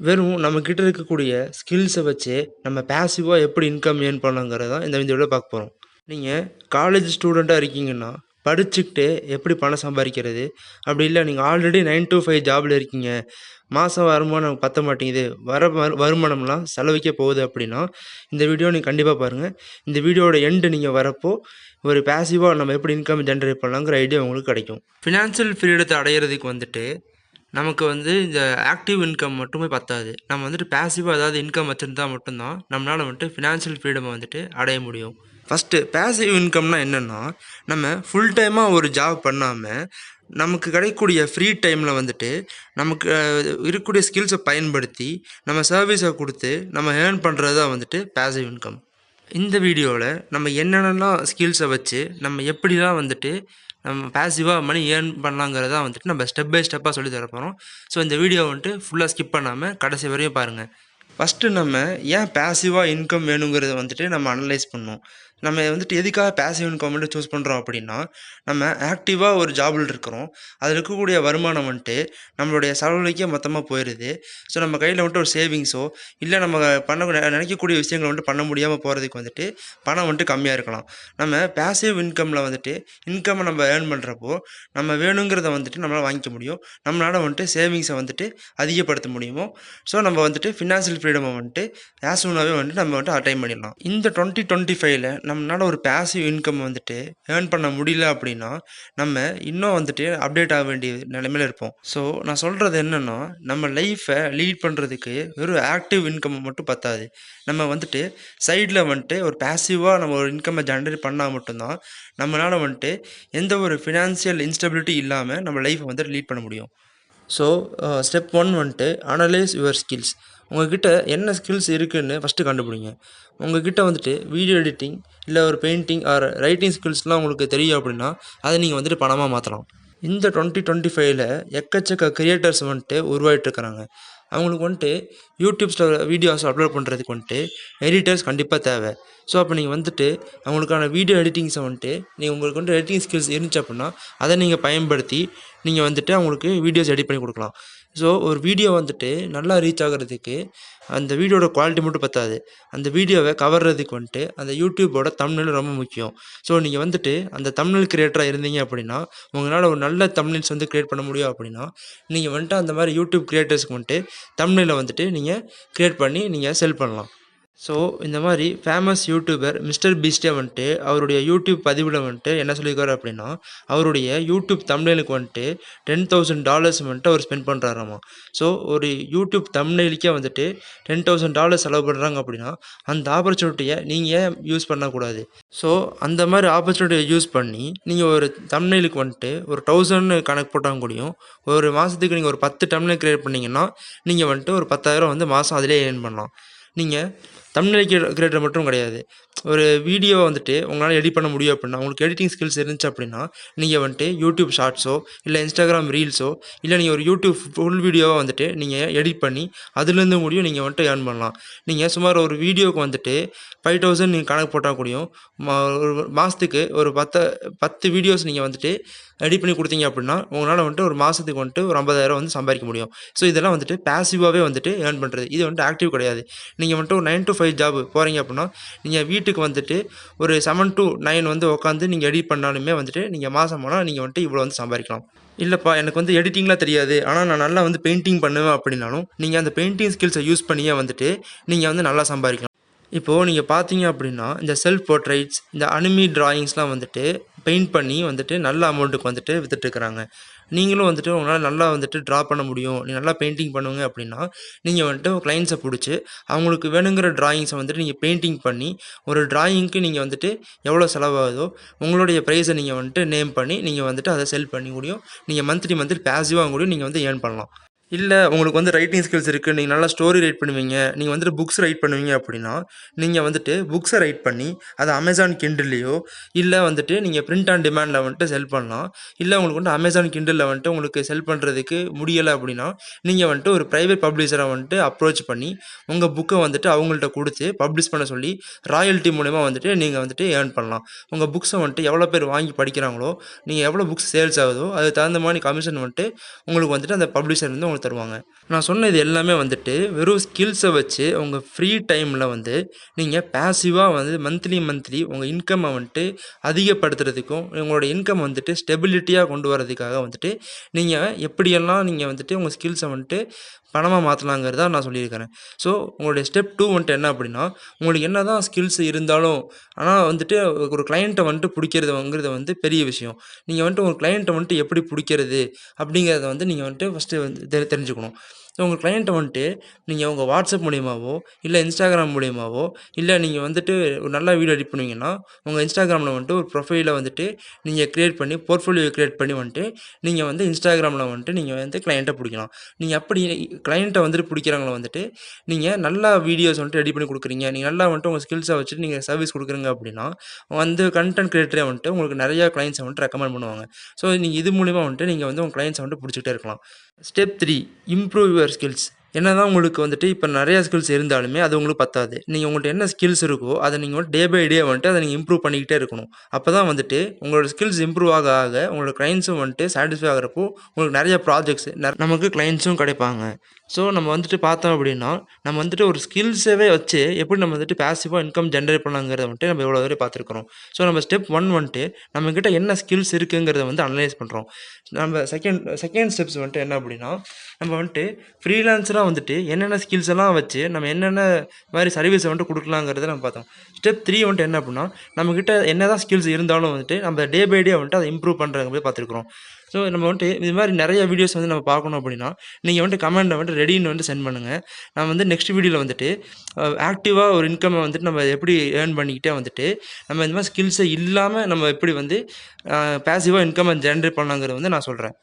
வெறும் நம்மக்கிட்ட இருக்கக்கூடிய ஸ்கில்ஸை வச்சு நம்ம பேசிவாக எப்படி இன்கம் ஏர்ன் பண்ணலாங்கிறது தான் இந்த வீடியோவில் பார்க்க போகிறோம். நீங்கள் காலேஜ் ஸ்டூடெண்ட்டாக இருக்கீங்கன்னா படிச்சுக்கிட்டு எப்படி பணம் சம்பாதிக்கிறது, அப்படி இல்லை நீங்கள் ஆல்ரெடி 9 to 5 ஜாபில் இருக்கீங்க, மாதம் வருமானம் பற்ற மாட்டேங்குது, வருமானம்லாம் செலவிக்க போகுது அப்படின்னா இந்த வீடியோ நீங்கள் கண்டிப்பாக பாருங்கள். இந்த வீடியோட எண்டு நீங்கள் வரப்போ ஒரு பேசிவாக நம்ம எப்படி இன்கம் ஜென்ரேட் பண்ணலாங்கிற ஐடியா உங்களுக்கு கிடைக்கும். ஃபினான்ஷியல் ஃப்ரீடத்தை அடையிறதுக்கு நமக்கு இந்த ஆக்டிவ் இன்கம் மட்டுமே பத்தாது. நம்ம பேசிவாக ஏதாவது இன்கம் வச்சுருந்தா மட்டும்தான் நம்மளால் ஃபினான்ஷியல் ஃப்ரீடமை அடைய முடியும். ஃபஸ்ட்டு பேசிவ் இன்கம்னா என்னென்னா, நம்ம ஃபுல் டைமாக ஒரு ஜாப் பண்ணாமல் நமக்கு கிடைக்கக்கூடிய ஃப்ரீ டைமில் நமக்கு இருக்கக்கூடிய ஸ்கில்ஸை பயன்படுத்தி நம்ம சர்வீஸை கொடுத்து நம்ம ஏர்ன் பண்ணுறது தான் பேசிவ் இன்கம். இந்த வீடியோவில் நம்ம என்னென்னலாம் ஸ்கில்ஸை வச்சு நம்ம எப்படிலாம் நம்ம பேசிவாக மணி ஏர்ன் பண்ணலாங்கிறதா நம்ம ஸ்டெப் பை ஸ்டெப்பாக சொல்லி தரப்போகிறோம். ஸோ இந்த வீடியோ ஃபுல்லாக ஸ்கிப் பண்ணாமல் கடைசி வரையும் பாருங்கள். ஃபஸ்ட்டு நம்ம ஏன் பேசிவாக இன்கம் வேணுங்கிறத நம்ம அனலைஸ் பண்ணோம். நம்ம எதுக்காக பேசிவ் இன்கம் சூஸ் பண்ணுறோம் அப்படின்னா, நம்ம ஆக்டிவாக ஒரு ஜாபில் இருக்கிறோம், அதில் இருக்கக்கூடிய வருமானம் நம்மளுடைய செலவழிக்க மொத்தமாக போயிடுது. ஸோ நம்ம கையில் ஒரு சேவிங்ஸோ இல்லை நம்ம நினைக்கக்கூடிய விஷயங்களை பண்ண முடியாமல் போகிறதுக்கு பணம் கம்மியாக இருக்கலாம். நம்ம பேசிவ் இன்கமில் இன்கம்மை நம்ம ஏர்ன் பண்ணுறப்போ நம்ம வேணுங்கிறத நம்மளால் வாங்கிக்க முடியும். நம்மளால் சேவிங்ஸை அதிகப்படுத்த முடியுமோ. ஸோ நம்ம ஃபினான்ஷியல் ஃப்ரீடமை ஆஸ் சூனாகவே நம்ம அட்டைன் பண்ணிடலாம். இந்த 2025ல் நம்மளால் ஒரு பேசிவ் இன்கம் ஏர்ன் பண்ண முடியல அப்படின்னா நம்ம இன்னும் அப்டேட் ஆக வேண்டிய நிலைமையில் இருப்போம். ஸோ நான் சொல்கிறது என்னென்னா, நம்ம லைஃப்பை லீட் பண்ணுறதுக்கு வெறும் ஆக்டிவ் இன்கம் மட்டும் பத்தாது. நம்ம சைடில் ஒரு பேசிவாக நம்ம ஒரு இன்கம்மை ஜென்ரேட் பண்ணால் மட்டும்தான் நம்மளால் எந்த ஒரு ஃபினான்ஷியல் இன்ஸ்டபிலிட்டி இல்லாமல் நம்ம லைஃப்பை லீட் பண்ண முடியும். So step 1 analyse your skills. உங்கள்கிட்ட என்ன ஸ்கில்ஸ் இருக்குதுன்னு ஃபஸ்ட்டு கண்டுபிடிங்க. உங்கள்கிட்ட வீடியோ எடிட்டிங் இல்லை ஒரு பெயிண்டிங் ஆர் ரைட்டிங் ஸ்கில்ஸ்லாம் உங்களுக்கு தெரியும் அப்படின்னா அதை நீங்கள் பணமாக மாற்றலாம். இந்த 2025ல் எக்கச்சக்க கிரியேட்டர்ஸ் உருவாகிட்டுருக்கிறாங்க. அவங்களுக்கு யூடியூப்ஸில் வீடியோஸ் அப்லோட் பண்ணுறதுக்கு எடிட்டர்ஸ் கண்டிப்பாக தேவை. ஸோ அப்போ நீங்கள் அவங்களுக்கான வீடியோ எடிட்டிங்ஸை நீங்கள் உங்களுக்கு எடிட்டிங் ஸ்கில்ஸ் இருந்துச்சு அப்படின்னா அதை நீங்கள் பயன்படுத்தி நீங்கள் அவங்களுக்கு வீடியோஸ் எடிட் பண்ணி கொடுக்கலாம். ஸோ ஒரு வீடியோ நல்லா ரீச் ஆகிறதுக்கு அந்த வீடியோட குவாலிட்டி மட்டும் பத்தாது, அந்த வீடியோவை கவர்றதுக்கு அந்த யூடியூப்போட தம்ப்நெயில் ரொம்ப முக்கியம். ஸோ நீங்கள் அந்த தம்ப்நெயில் கிரியேட்டராக இருந்தீங்க அப்படின்னா உங்களால் ஒரு நல்ல தம்ப்நெயில்ஸ் கிரியேட் பண்ண முடியும். அப்படின்னா நீங்கள் அந்த மாதிரி யூடியூப் கிரியேட்டர்ஸ்க்கு தம்ப்நெயிலை நீங்கள் கிரியேட் பண்ணி நீங்கள் செல் பண்ணலாம். ஸோ இந்த மாதிரி ஃபேமஸ் யூடியூபர் மிஸ்டர் பீஸ்டே அவருடைய யூடியூப் பதிவில் என்ன சொல்லியிருக்காரு அப்படின்னா, அவருடைய யூடியூப் தம்ப்நெயிலுக்கு $10,000 அவர் ஸ்பெண்ட் பண்ணுறாராமா. ஸோ ஒரு யூடியூப் தம்ப்நெயிலுக்கே $10,000 செலவு பண்ணுறாங்க அப்படின்னா அந்த ஆப்பர்ச்சுனிட்டியை நீங்கள் ஏன் யூஸ் பண்ணக்கூடாது? ஸோ அந்த மாதிரி ஆப்பர்ச்சுனிட்டியை யூஸ் பண்ணி நீங்கள் ஒரு தம்ப்நெயிலுக்கு ஒரு 1000 கணக்கு போட்டால் கூடியும் ஒரு மாதத்துக்கு நீங்கள் ஒரு 10 தம்ப்நெயில் கிரியேட் பண்ணிங்கன்னா நீங்கள் ஒரு 10,000 மாதம் அதிலே ஏர்ன் பண்ணலாம். நீங்கள் தம்ப்நெயில் கிரியேட்டர் மட்டும் கிடையாது, ஒரு வீடியோ உங்களால் எடிட் பண்ண முடியும் அப்படின்னா உங்களுக்கு எடிட்டிங் ஸ்கில்ஸ் இருந்துச்சு அப்படின்னா நீங்கள் யூடியூப் ஷார்ட்ஸோ இல்லை இன்ஸ்டாகிராம் ரீல்ஸோ இல்லை நீங்கள் ஒரு யூடியூப் ஃபுல் வீடியோவை நீங்கள் எடிட் பண்ணி அதுலேருந்து முடியும் நீங்கள் ஏர்ன் பண்ணலாம். நீங்கள் சுமார் ஒரு வீடியோவுக்கு 5,000 நீங்கள் கணக்கு போட்டால் கூடியும் ஒரு மாதத்துக்கு ஒரு 10 வீடியோஸ் நீங்கள் எடிட் பண்ணி கொடுத்தீங்க அப்படின்னா உங்களால் ஒரு மாதத்துக்கு ஒரு 50,000 சம்பாதிக்க முடியும். ஸோ இதெல்லாம் பேசிவாகவே ஏர்ன் பண்ணுறது. இது ஆக்டிவ் கிடையாது. நீங்கள் ஒரு 9 to 5 ஜாப் போகிறீங்க அப்படின்னா நீங்கள் வீட்டுக்கு ஒரு 7 to 9 உட்காந்து நீங்கள் எடிட் பண்ணாலுமே நீங்கள் மாதம் போனால் நீங்கள் இவ்வளோ சம்பாதிக்கலாம். இல்லைப்பா எனக்கு எடிட்டிங்லாம் தெரியாது, ஆனால் நான் நல்லா பெயிண்டிங் பண்ணுவேன் அப்படின்னாலும் நீங்கள் அந்த பெயிண்டிங் ஸ்கில்ஸை யூஸ் பண்ணியே நீங்கள் நல்லா சம்பாதிக்கலாம். இப்போது நீங்கள் பார்த்தீங்க அப்படின்னா இந்த செல்ஃப் போர்ட்ரைட்ஸ், இந்த அனிமி டிராயிங்ஸ்லாம் பெயிண்ட் பண்ணி நல்ல அமௌண்ட்டுக்கு விற்றுட்டுருக்குறாங்க. நீங்களும் உங்களால் நல்லா ட்ரா பண்ண முடியும், நீ நல்லா பெயிண்டிங் பண்ணுவீங்க அப்படின்னா நீங்கள் கிளைண்ட்ஸை பிடிச்சி அவங்களுக்கு வேணுங்கிற டிராயிங்ஸை நீங்கள் பெயிண்டிங் பண்ணி ஒரு டிராயிங்க்கு நீங்கள் எவ்வளோ செலவாகுதோ உங்களுடைய ப்ரைஸை நீங்கள் நேம் பண்ணி நீங்கள் அதை செல் பண்ணி முடியும். நீங்கள் மந்த்லி பேசிவாக கூடியும் நீங்கள் ஏர்ன் பண்ணலாம். இல்லை உங்களுக்கு ரைட்டிங் ஸ்கில்ஸ் இருக்குது, நீங்கள் நல்லா ஸ்டோரி ரைட் பண்ணுவீங்க, நீங்கள் புக்ஸ் ரைட் பண்ணுவீங்க அப்படின்னா நீங்கள் புக்ஸை ரைட் பண்ணி அதை அமேசான் கிண்டில்லையோ இல்லை நீங்கள் பிரிண்ட் ஆன் டிமாண்டில் செல் பண்ணலாம். இல்லை உங்களுக்கு அமேசான் கிண்டில் உங்களுக்கு செல் பண்ணுறதுக்கு முடியலை அப்படின்னா நீங்கள் ஒரு ப்ரைவேட் பப்ளிஷரை அப்ரோச் பண்ணி உங்கள் புக்கை அவங்கள்ட்ட கொடுத்து பப்ளிஷ் பண்ண சொல்லி ராயல்ட்டி மூலமா நீங்கள் ஏர்ன் பண்ணலாம். உங்கள் புக்ஸை எவ்வளோ பேர் வாங்கி படிக்கிறாங்களோ, நீங்கள் எவ்வளோ புக்ஸ் சேல்ஸ் ஆகுதோ அதுக்கு தகுந்த மாதிரி கமிஷன் உங்களுக்கு அந்த பப்ளிஷர் உங்களுக்கு தருவாங்க. நான் சொன்ன இது எல்லாமே வந்துட்டு வெறும் ஸ்கில்ஸை வச்சு உங்கள் ஃப்ரீ டைமில் வந்து நீங்கள் பேசிவாக வந்து மந்த்லி உங்கள் இன்கம்மை வந்துட்டு அதிகப்படுத்துறதுக்கும் உங்களோட இன்கம் வந்துட்டு ஸ்டெபிலிட்டியாக கொண்டு வரதுக்காக வந்துட்டு நீங்கள் எப்படியெல்லாம் நீங்கள் வந்துட்டு உங்கள் ஸ்கில்ஸை வந்துட்டு பணமாக மாற்றலாங்கிறதா நான் சொல்லியிருக்கிறேன். ஸோ உங்களுடைய ஸ்டெப் 2 வந்துட்டு என்ன அப்படின்னா, உங்களுக்கு என்ன தான் ஸ்கில்ஸ் இருந்தாலும் ஆனால் வந்துட்டு ஒரு கிளையண்ட்டை வந்துட்டு பிடிக்கிறதுங்கிறது வந்து பெரிய விஷயம். நீங்கள் வந்துட்டு ஒரு கிளையண்ட்டை வந்துட்டு எப்படி பிடிக்கிறது அப்படிங்கிறத வந்து நீங்கள் வந்துட்டு ஃபஸ்ட்டு வந்து தெரிஞ்சுக்கணும். ஸோ உங்கள் கிளையண்ட்டை வந்துட்டு நீங்கள் உங்கள் வாட்ஸ்அப் மூலியமாவோ இல்லை இன்ஸ்டாகிராம் மூலியமாவோ இல்லை நீங்கள் வந்துட்டு ஒரு நல்ல வீடியோ எடிட் பண்ணுவீங்கன்னா உங்கள் இன்ஸ்டாகிராமில் வந்துட்டு ஒரு ப்ரொஃபைலை வந்துட்டு நீங்கள் க்ரியேட் பண்ணி போர்ட்ஃபோலியோ க்ரியேட் பண்ணி வந்துட்டு நீங்கள் வந்து இன்ஸ்டாகிராமில் வந்துட்டு நீங்கள் வந்து கிளையண்ட்டை பிடிக்கலாம். நீங்கள் அப்படி கிளையண்ட்டை வந்துட்டு பிடிக்கிறவங்கள வந்துட்டு நீங்கள் நல்லா வீடியோஸ் வந்துட்டு ரெடி பண்ணி கொடுக்குறீங்க, நீங்கள் நல்லா வந்துட்டு உங்கள் ஸ்கில்ஸை வச்சுட்டு நீங்கள் சர்வீஸ் கொடுக்குறீங்க அப்படின்னா வந்து கண்டென்ட் கிரியேட்டரே வந்துட்டு உங்களுக்கு நிறையா கிளைண்ட்ஸை வந்துட்டு ரெக்கமெண்ட் பண்ணுவாங்க. ஸோ நீங்கள் இது மூலிமா வந்துட்டு நீங்கள் வந்து உங்கள் கிளைண்ட்ஸை வந்துட்டு பிடிச்சிட்டே இருக்கலாம். Step 3 improve your skills. என்னதான் உங்களுக்கு வந்துட்டு இப்போ நிறையா ஸ்கில்ஸ் இருந்தாலுமே அது உங்களுக்கு பத்தாது. நீங்கள் உங்கள்கிட்ட என்ன ஸ்கில்ஸ் இருக்கோ அதை நீங்கள் வந்து டே பை டே வந்துட்டு அதை நீங்கள் இம்ப்ரூவ் பண்ணிக்கிட்டே இருக்கணும். அப்போ தான் வந்துட்டு உங்களோட ஸ்கில்ஸ் இம்ப்ரூவ் ஆக ஆக உங்களோட கிளைண்ட்ஸும் வந்துட்டு சாட்டிஸ்ஃபை ஆகிறப்போ உங்களுக்கு நிறைய ப்ராஜெக்ட்ஸ் நமக்கு கிளைண்ட்ஸும் கிடைப்பாங்க. ஸோ நம்ம வந்துட்டு பார்த்தோம் அப்படின்னா நம்ம வந்துட்டு ஒரு ஸ்கில்ஸவே வச்சு எப்படி நம்ம வந்துட்டு பேசிவாக இன்கம் ஜென்ரேட் பண்ணலாங்கிறத வந்துட்டு நம்ம எவ்வளோ வரை பார்த்துருக்குறோம். ஸோ நம்ம ஸ்டெப் 1 வந்துட்டு நம்மக்கிட்ட என்ன ஸ்கில்ஸ் இருக்குங்கிறத வந்து அனலைஸ் பண்ணுறோம். நம்ம செகண்ட் ஸ்டெப்ஸ் வந்துட்டு என்ன அப்படின்னா நம்ம வந்துட்டு ஃப்ரீலான்ஸராக வந்துட்டு என்னென்ன ஸ்கில்ஸ் எல்லாம் வச்சு நம்ம என்னென்ன மாதிரி சர்வீஸை வந்துட்டு கொடுக்கலாங்கிறத நம்ம பார்த்தோம். ஸ்டெப் 3 வந்துட்டு என்ன அப்படின்னா நம்மக்கிட்ட என்ன தான் ஸ்கில்ஸ் இருந்தாலும் வந்துட்டு நம்ம டே பை டே வந்துட்டு அதை இம்ப்ரூவ் பண்ணுறத போய் பார்த்துருக்குறோம். ஸோ நம்ம வந்துட்டு இது மாதிரி நிறைய வீடியோஸ் வந்து நம்ம பார்க்கணும் அப்படின்னா நீங்கள் வந்துட்டு கமெண்ட்டை வந்துட்டு ரெடின்னு வந்துட்டு சென்ட் பண்ணுங்கள். நான் வந்து நெக்ஸ்ட் வீடியோவில் வந்துட்டு ஆக்டிவாக ஒரு இன்கம்மை வந்துட்டு நம்ம எப்படி ஏர்ன் பண்ணிக்கிட்டே வந்துட்டு நம்ம இந்த மாதிரி ஸ்கில்ஸை இல்லாமல் நம்ம எப்படி வந்து பேசிவாக இன்கம்மை ஜென்ரேட் பண்ணலாங்கிறத வந்து நான் சொல்கிறேன்.